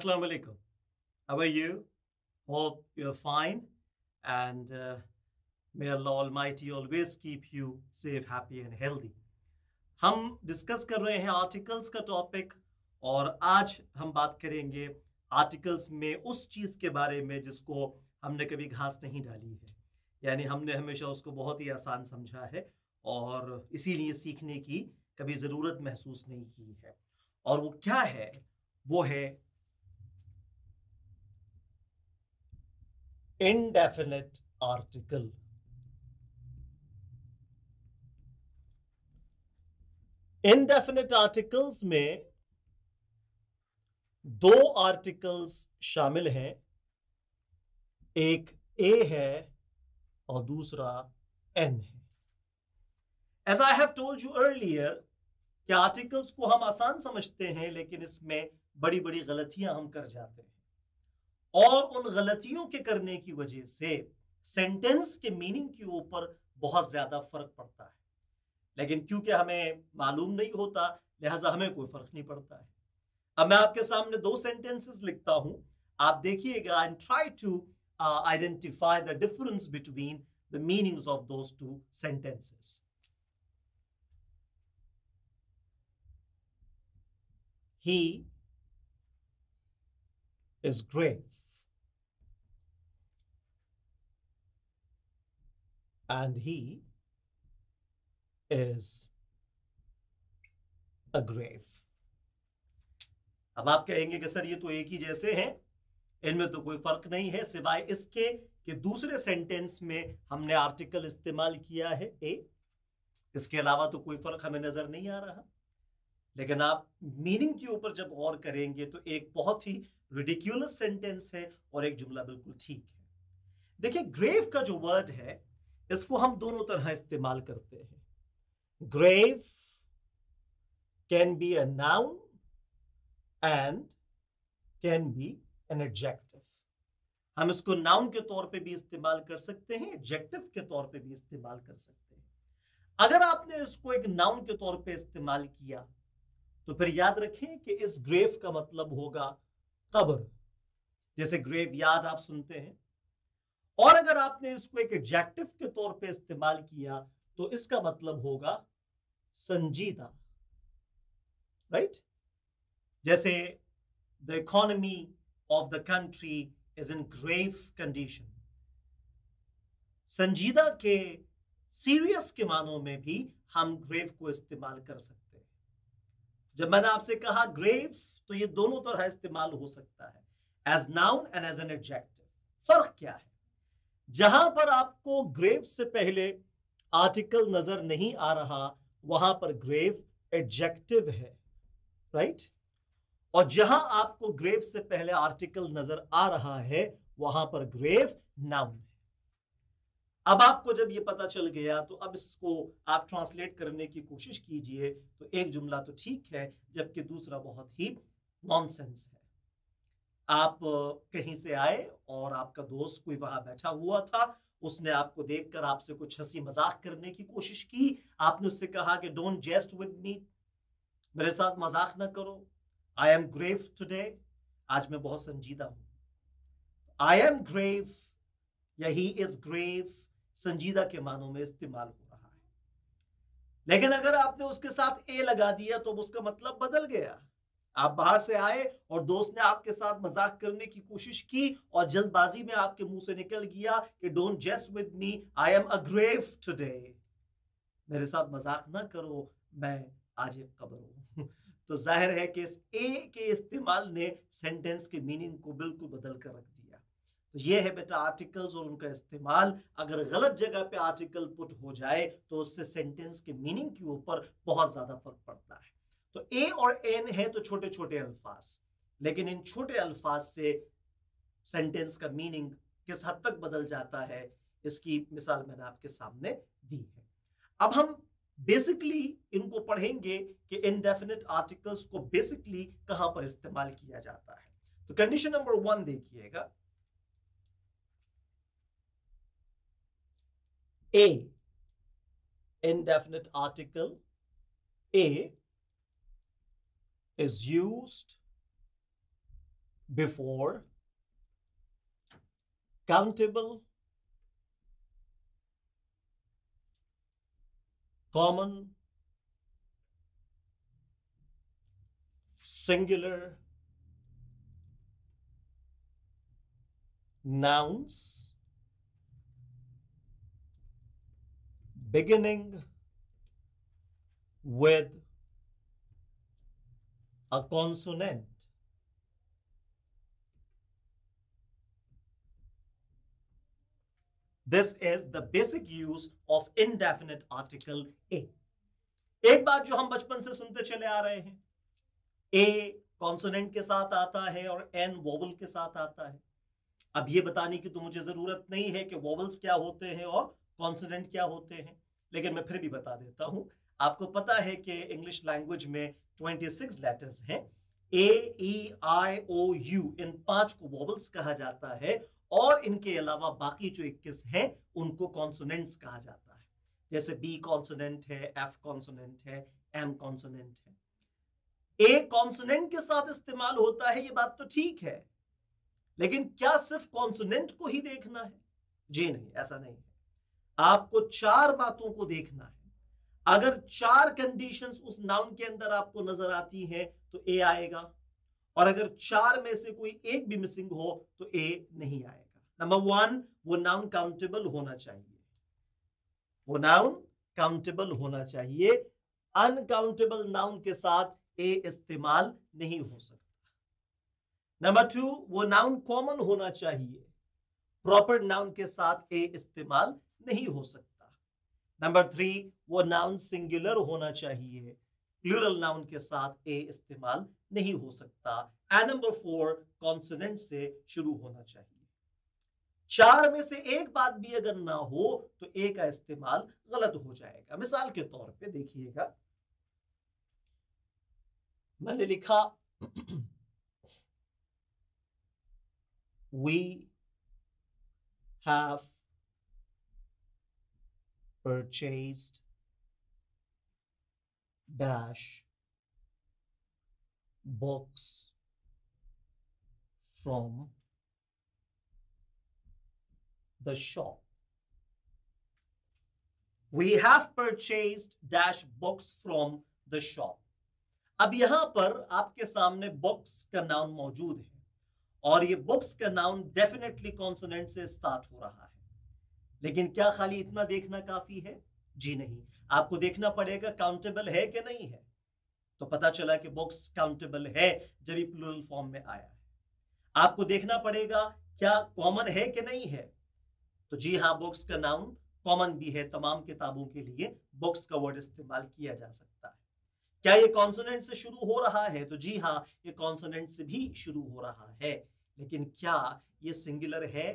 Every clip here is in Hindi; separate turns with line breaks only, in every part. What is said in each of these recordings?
Assalamu alaikum. How are you? Hope you're fine. And may Allah Almighty always keep you safe, happy and healthy. हम डिस्कस कर रहे हैं आर्टिकल्स का टॉपिक और आज हम बात करेंगे आर्टिकल्स में उस चीज़ के बारे में जिसको हमने कभी घास नहीं डाली है, यानी हमने हमेशा उसको बहुत ही आसान समझा है और इसीलिए सीखने की कभी ज़रूरत महसूस नहीं की है। और वो क्या है? वो है indefinite article. Indefinite articles में दो आर्टिकल्स शामिल हैं, एक A है और दूसरा N है। As I have told you earlier कि आर्टिकल्स को हम आसान समझते हैं लेकिन इसमें बड़ी बड़ी गलतियां हम कर जाते हैं और उन गलतियों के करने की वजह से सेंटेंस के मीनिंग के ऊपर बहुत ज्यादा फर्क पड़ता है, लेकिन क्योंकि हमें मालूम नहीं होता लिहाजा हमें कोई फर्क नहीं पड़ता है। अब मैं आपके सामने दो सेंटेंसेस लिखता हूं, आप देखिएगा and try to identify the difference between the meanings of those two sentences. He is grave and he is a grave। अब आप कहेंगे कि सर ये तो एक ही जैसे हैं, इनमें तो कोई फर्क नहीं है सिवाय इसके कि दूसरे सेंटेंस में हमने आर्टिकल इस्तेमाल किया है ए, इसके अलावा तो कोई फर्क हमें नजर नहीं आ रहा। लेकिन आप मीनिंग के ऊपर जब गौर करेंगे तो एक बहुत ही रिडिक्यूलस सेंटेंस है और एक जुमला बिल्कुल ठीक है। देखिए, ग्रेव का जो वर्ड है इसको हम दोनों तरह इस्तेमाल करते हैं। Grave can be a noun and can be an adjective. हम इसको नाउन के तौर पे भी इस्तेमाल कर सकते हैं, एडजेक्टिव के तौर पे भी इस्तेमाल कर सकते हैं। अगर आपने इसको एक नाउन के तौर पे इस्तेमाल किया तो फिर याद रखें कि इस ग्रेव का मतलब होगा कब्र, जैसे ग्रेव यार्ड आप सुनते हैं। और अगर आपने इसको एक एडजेक्टिव के तौर पे इस्तेमाल किया तो इसका मतलब होगा संजीदा, राइट? जैसे the economy of the country is in grave condition. संजीदा के सीरियस के मानों में भी हम ग्रेव को इस्तेमाल कर सकते हैं। जब मैंने आपसे कहा ग्रेव तो ये दोनों तरह इस्तेमाल हो सकता है, as noun and as an adjective. फर्क क्या है? जहां पर आपको ग्रेव से पहले आर्टिकल नजर नहीं आ रहा वहां पर ग्रेव एडजेक्टिव है, राइट? और जहां आपको ग्रेव से पहले आर्टिकल नजर आ रहा है वहां पर ग्रेव नाउन है। अब आपको जब ये पता चल गया तो अब इसको आप ट्रांसलेट करने की कोशिश कीजिए तो एक जुमला तो ठीक है जबकि दूसरा बहुत ही नॉनसेंस है। आप कहीं से आए और आपका दोस्त कोई वहां बैठा हुआ था, उसने आपको देखकर आपसे कुछ हंसी मजाक करने की कोशिश की। आपने उससे कहा कि डोंट जेस्ट विद मी, मेरे साथ मजाक ना करो। आई एम ग्रेव टुडे, आज मैं बहुत संजीदा हूं। आई एम ग्रेव या ही इज ग्रेव संजीदा के मानों में इस्तेमाल हो रहा है। लेकिन अगर आपने उसके साथ ए लगा दिया तो उसका मतलब बदल गया। आप बाहर से आए और दोस्त ने आपके साथ मजाक करने की कोशिश की और जल्दबाजी में आपके मुंह से निकल गया कि don't jest with me, I am a grave today, मेरे साथ मजाक ना करो, मैं आज एक कब्र हूं। तो जाहिर है कि इस ए के इस्तेमाल ने सेंटेंस के मीनिंग को बिल्कुल बदल कर रख दिया। तो ये है बेटा आर्टिकल्स और उनका इस्तेमाल। अगर गलत जगह पे आर्टिकल पुट हो जाए तो उससे सेंटेंस के मीनिंग के ऊपर बहुत ज्यादा फर्क पड़ता है। तो ए और एन है तो छोटे छोटे अल्फाज, लेकिन इन छोटे अल्फाज से सेंटेंस का मीनिंग किस हद तक बदल जाता है इसकी मिसाल मैंने आपके सामने दी है। अब हम बेसिकली इनको पढ़ेंगे कि इनडेफिनिट आर्टिकल्स को बेसिकली कहां पर इस्तेमाल किया जाता है। तो कंडीशन नंबर 1 देखिएगा, A, indefinite article A is used before countable, common, singular nouns beginning with a consonant. This is the basic use of indefinite article a. एक बात जो हम बचपन से सुनते चले आ रहे हैं, ए कॉन्सोनेंट के साथ आता है और एन वोवल के साथ आता है। अब ये बताने की तो मुझे जरूरत नहीं है कि वोवल्स क्या होते हैं और कॉन्सोनेंट क्या होते हैं, लेकिन मैं फिर भी बता देता हूं। आपको पता है कि इंग्लिश लैंग्वेज में 26 लेटर्स हैं। ए ई आई ओ यू, इन 5 को वोवल्स कहा जाता है और इनके अलावा बाकी जो 21 हैं उनको कॉन्सोनेंट्स कहा जाता है। जैसे बी कॉन्सोनेंट है, एफ कॉन्सोनेंट है, एम कॉन्सोनेंट है। ए कॉन्सोनेंट के साथ इस्तेमाल होता है, ये बात तो ठीक है, लेकिन क्या सिर्फ कॉन्सोनेंट को ही देखना है? जी नहीं, ऐसा नहीं है। आपको 4 बातों को देखना है। अगर 4 कंडीशंस उस नाउन के अंदर आपको नजर आती हैं तो ए आएगा, और अगर 4 में से कोई एक भी मिसिंग हो तो ए नहीं आएगा। नंबर 1, वो नाउन काउंटेबल होना चाहिए। वो नाउन काउंटेबल होना चाहिए। अनकाउंटेबल नाउन के साथ ए इस्तेमाल नहीं हो सकता। नंबर 2, वो नाउन कॉमन होना चाहिए। प्रॉपर नाउन के साथ ए इस्तेमाल नहीं हो सकता। नंबर 3, वो नाउन सिंगुलर होना चाहिए। प्लूरल नाउन के साथ ए इस्तेमाल नहीं हो सकता। एंड नंबर 4, कॉन्सोनेंट से शुरू होना चाहिए। 4 में से एक बात भी अगर ना हो तो ए का इस्तेमाल गलत हो जाएगा। मिसाल के तौर पे देखिएगा, मैंने लिखा we have purchased dash books from the shop. We have purchased dash books from the shop. अब यहां पर आपके सामने बुक्स का नाउन मौजूद है और ये बुक्स का नाउन डेफिनेटली कॉन्सोनेंट से स्टार्ट हो रहा है। लेकिन क्या खाली इतना देखना काफी है? जी नहीं, आपको देखना पड़ेगा काउंटेबल है कि नहीं है। तो पता चला कि बुक्स काउंटेबल है जब ये प्लूरल फॉर्म में आया है। आपको देखना पड़ेगा क्या कॉमन है कि नहीं है। तो जी हाँ, बुक्स का नाउन कॉमन भी है, तमाम किताबों के लिए बुक्स का वर्ड इस्तेमाल किया जा सकता है। क्या ये कॉन्सोनेंट से शुरू हो रहा है? तो जी हाँ, ये कॉन्सोनेंट से भी शुरू हो रहा है। लेकिन क्या ये सिंगुलर है?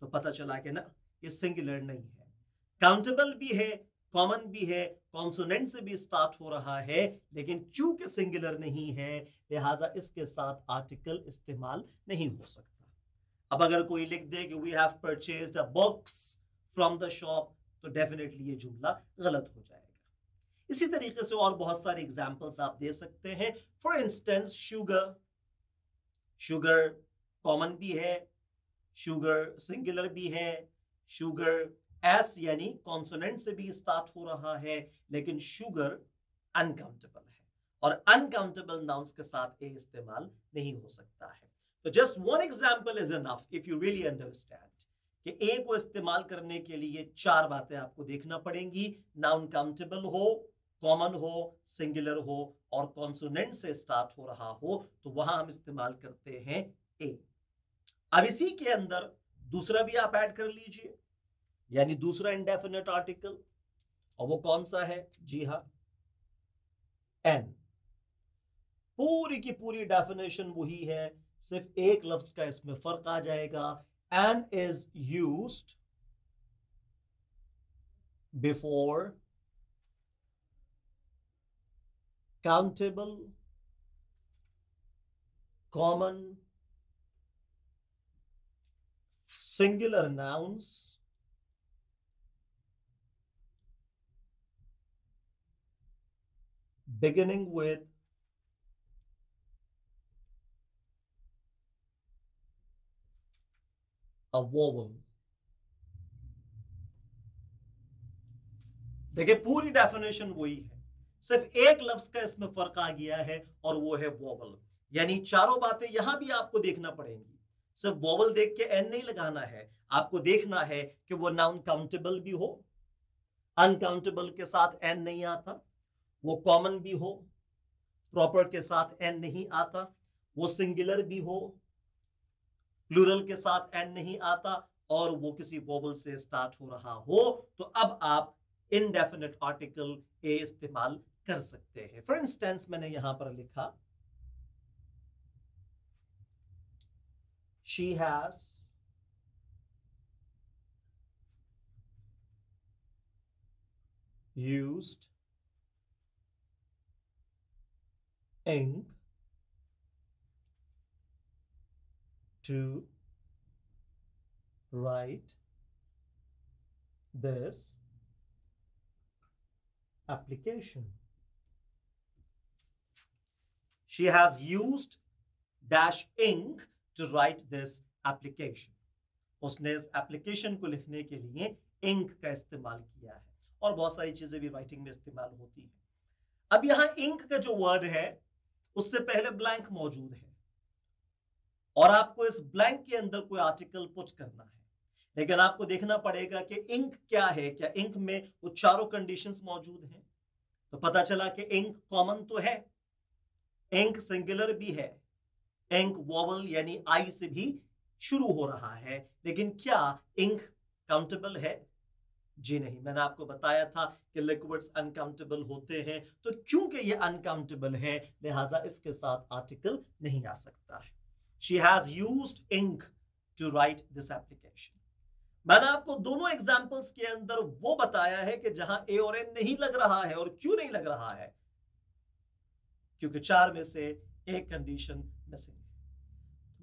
तो पता चला कि ना, ये सिंगुलर नहीं है। काउंटेबल भी है, कॉमन भी है, कॉन्सोनेंट से भी स्टार्ट हो रहा है, लेकिन क्योंकि सिंगुलर नहीं है लिहाजा इसके साथ आर्टिकल इस्तेमाल नहीं हो सकता। अब अगर कोई लिख दे कि we have purchased a books from the shop, तो डेफिनेटली ये जुमला गलत हो जाएगा। इसी तरीके से और बहुत सारे एग्जाम्पल्स आप दे सकते हैं। For instance sugar, sugar common भी है, शुगर सिंगुलर भी है, शुगर एस यानी कॉन्सोनेंट से भी स्टार्ट हो रहा है, लेकिन शुगर अनकाउंटेबल है और अनकाउंटेबल नाउन्स के साथ ए इस्तेमाल नहीं हो सकता है। तो just one example is enough if you really understand कि ए को इस्तेमाल करने के लिए 4 बातें आपको देखना पड़ेंगी। नाउन काउंटेबल हो, कॉमन हो, सिंगुलर हो और कॉन्सोनेंट से स्टार्ट हो रहा हो, तो वहां हम इस्तेमाल करते हैं ए। अब इसी के अंदर दूसरा भी आप ऐड कर लीजिए, यानी दूसरा इंडेफिनेट आर्टिकल, और वो कौन सा है? जी हां, एन। पूरी की पूरी डेफिनेशन वही है, सिर्फ एक लफ्ज का इसमें फर्क आ जाएगा। An is used before countable, common, singular nouns beginning with a vowel। देखिए पूरी डेफिनेशन वही है, सिर्फ एक लफ्ज का इसमें फर्क आ गया है और वो है वोवल। यानी चारों बातें यहां भी आपको देखना पड़ेंगी। सिर्फ वोवल देख के एन नहीं लगाना है, आपको देखना है कि वो नाउन काउंटेबल भी हो, अनकाउंटेबल के साथ एन नहीं आता, वो कॉमन भी हो, प्रॉपर के साथ एन नहीं आता, वो सिंगुलर भी हो, प्लूरल के साथ एन नहीं आता, और वो किसी वोवल से स्टार्ट हो रहा हो, तो अब आप इनडेफिनेट आर्टिकल ए इस्तेमाल कर सकते हैं। फॉर इंस्टेंस मैंने यहां पर लिखा she has used ink to write this application. She has used dash ink to write this application. उसने इस एप्लीकेशन को लिखने के लिए इंक का इस्तेमाल किया है, और बहुत सारी चीजें भी राइटिंग में इस्तेमाल होती है। अब यहां इंक का जो वर्ड है उससे पहले ब्लैंक मौजूद है, और आपको इस ब्लैंक के अंदर कोई आर्टिकल पुट करना है, लेकिन आपको देखना पड़ेगा कि इंक क्या है, क्या इंक में वो चारों कंडीशंस मौजूद हैं। तो पता चला कि इंक कॉमन तो है, इंक सिंगुलर भी है, इंक वोवल यानी आई से भी शुरू हो रहा है, लेकिन क्या इंक काउंटेबल है? जी नहीं। मैंने आपको बताया था कि लिक्विड्स अनकाउंटेबल होते हैं, तो क्योंकि ये अनकाउंटेबल है लिहाजा इसके साथ आर्टिकल नहीं आ सकता है। She has used ink to write this application. मैंने आपको दोनों एग्जाम्पल्स के अंदर वो बताया है कि जहां ए और एन नहीं लग रहा है, और क्यों नहीं लग रहा है, क्योंकि चार में से एक कंडीशन मिसिंग है।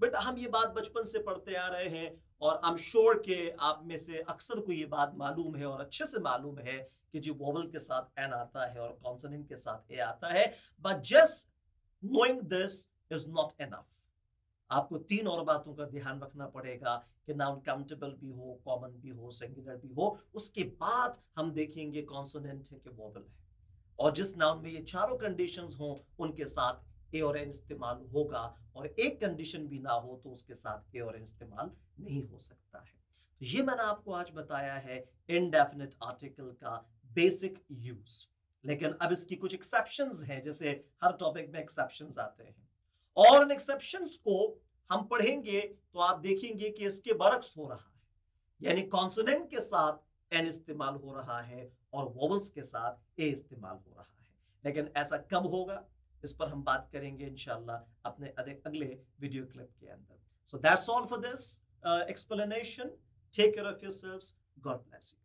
बेटा हम ये बात बचपन से पढ़ते आ रहे हैं, और आई एम श्योर कि आप में से अक्सर को ये बात मालूम है और अच्छे से मालूम है कि जो वोवल के साथ एन आता है और कॉन्सोनेंट के साथ ए आता है, but just knowing this is not enough. आपको तीन और बातों का ध्यान रखना पड़ेगा कि नाउन काउंटेबल भी हो, कॉमन भी हो, सिंगुलर भी हो, उसके बाद हम देखेंगे कॉन्सोनेंट है कि वोवल है, और जिस नाउन में ये चारों कंडीशंस हो उनके साथ ए और एन इस्तेमाल होगा, और एक कंडीशन भी ना हो तो उसके साथ ए और एन इस्तेमाल नहीं हो सकता है। तो ये मैंने आपको आज बताया है इनडेफिनिट आर्टिकल का बेसिक यूज, लेकिन अब इसकी कुछ एक्सेप्शंस हैं, जैसे हर टॉपिक में एक्सेप्शंस आते हैं, और इन एक्सेप्शंस को हम पढ़ेंगे तो आप देखेंगे कि इसके बरक्स हो रहा है, यानी कॉन्सोनेंट के साथ एन इस्तेमाल हो रहा है और वोवल्स के साथ ए इस्तेमाल हो रहा है। लेकिन ऐसा कब होगा, इस पर हम बात करेंगे इंशाल्लाह अपने अगले वीडियो क्लिप के अंदर। So that's all for this explanation. Take care of yourselves. God bless you.